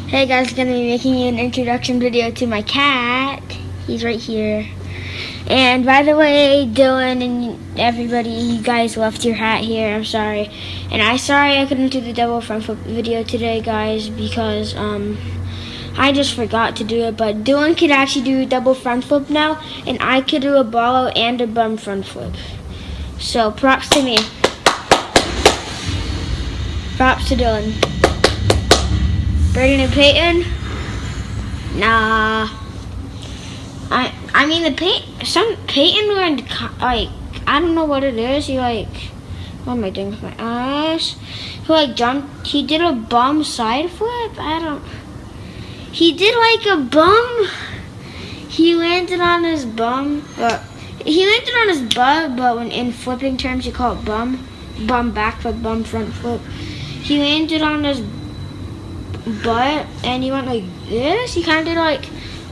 Hey guys, gonna be making you an introduction video to my cat. He's right here. And by the way, Dylan and everybody, you guys left your hat here. I'm sorry. And I'm sorry I couldn't do the double front flip video today, guys, because I just forgot to do it. But Dylan could actually do a double front flip now, and I could do a ball and a bum front flip. So props to me. Props to Dylan. Braden and Peyton? Nah. I mean Peyton learned, like, I don't know what it is. He what am I doing with my eyes? He jumped, he did a bum side flip? He did a bum. He landed on his bum. He landed on his butt, but when in flipping terms you call it bum. Bum back flip, bum front flip. He landed on his butt and he went like this. He kind of did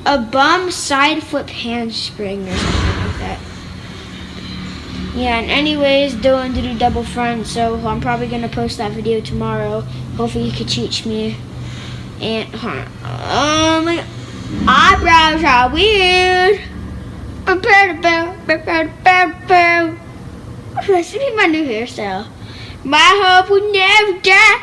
a bum side flip handspring or something like that. Yeah, and anyways, Dylan did a double front, so I'm probably gonna post that video tomorrow. Hopefully he could teach me. And my eyebrows are weird. This should be my new hairstyle. My hope will never die.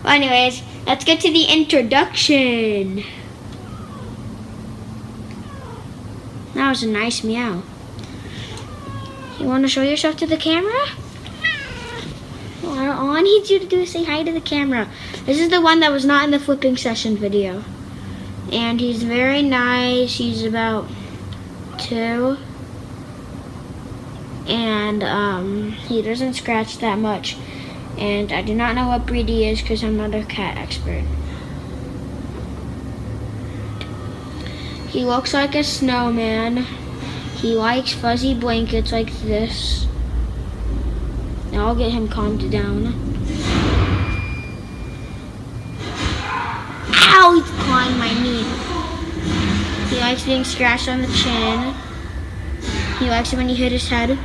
Well, anyways, let's get to the introduction. That was a nice meow. You want to show yourself to the camera? Well, all I need you to do is say hi to the camera. This is the one that was not in the flipping session video. And he's very nice. He's about 2. And he doesn't scratch that much. And I do not know what breed he is because I'm not a cat expert. He looks like a snowman. He likes fuzzy blankets like this. Now I'll get him calmed down. Ow! He's clawing my knee. He likes being scratched on the chin. He likes it when you hit his head.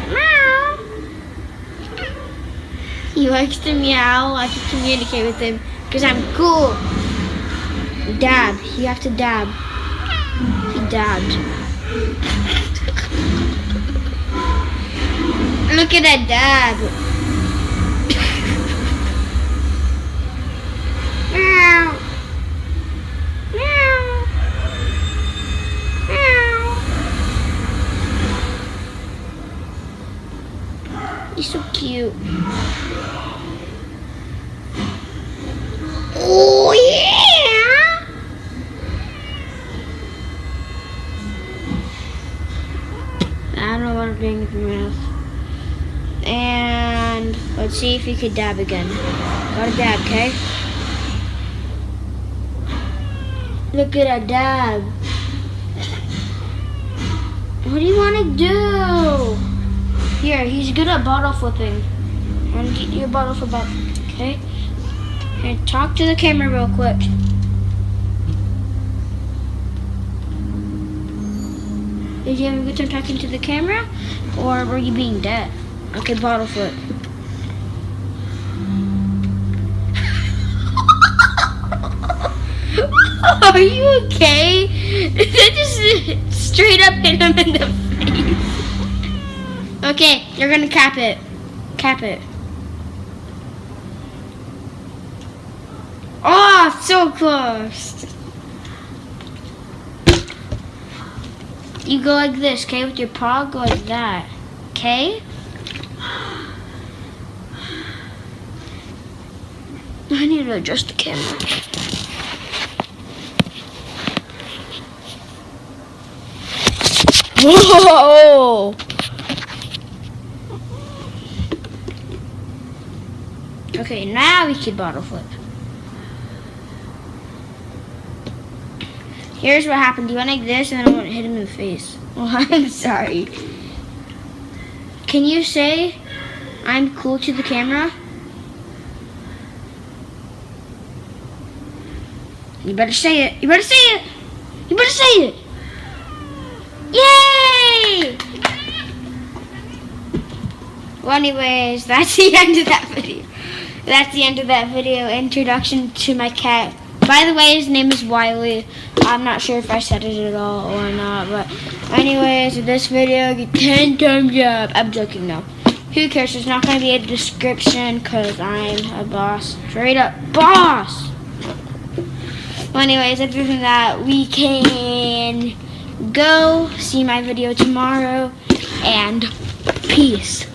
Meow. He likes to meow. I can communicate with him because I'm cool. Dab. You have to dab. He dabbed. Look at that dab. Meow. Meow. He's so cute. Oh yeah! I don't know what I'm doing with my mouth. And let's see if you could dab again. Gotta dab, okay? Look at a dab. What do you want to do? Here, he's good at bottle flipping. And get your bottle flip up, okay? And talk to the camera real quick. Did you have a good time talking to the camera? Or were you being deaf? Okay, bottle flip. Are you okay? That just straight up hit him in the face. Okay, you're gonna cap it. Cap it. Oh, so close. You go like this, okay? With your paw, go like that. Okay? I need to adjust the camera. Whoa! Okay, now we can bottle flip. Here's what happened. You went like this, and then I want to hit him in the face. Oh, I'm sorry. Can you say, I'm cool to the camera? You better say it. You better say it. You better say it. Yay! Well, anyways, that's the end of that video. That's the end of that video. Introduction to my cat. By the way, his name is Wiley. I'm not sure if I said it at all or not, but anyways, this video, get 10 thumbs up. I'm joking, no. Who cares? There's not going to be a description because I'm a boss. Straight up boss! Well, anyways, other than that, we can go see my video tomorrow, and peace.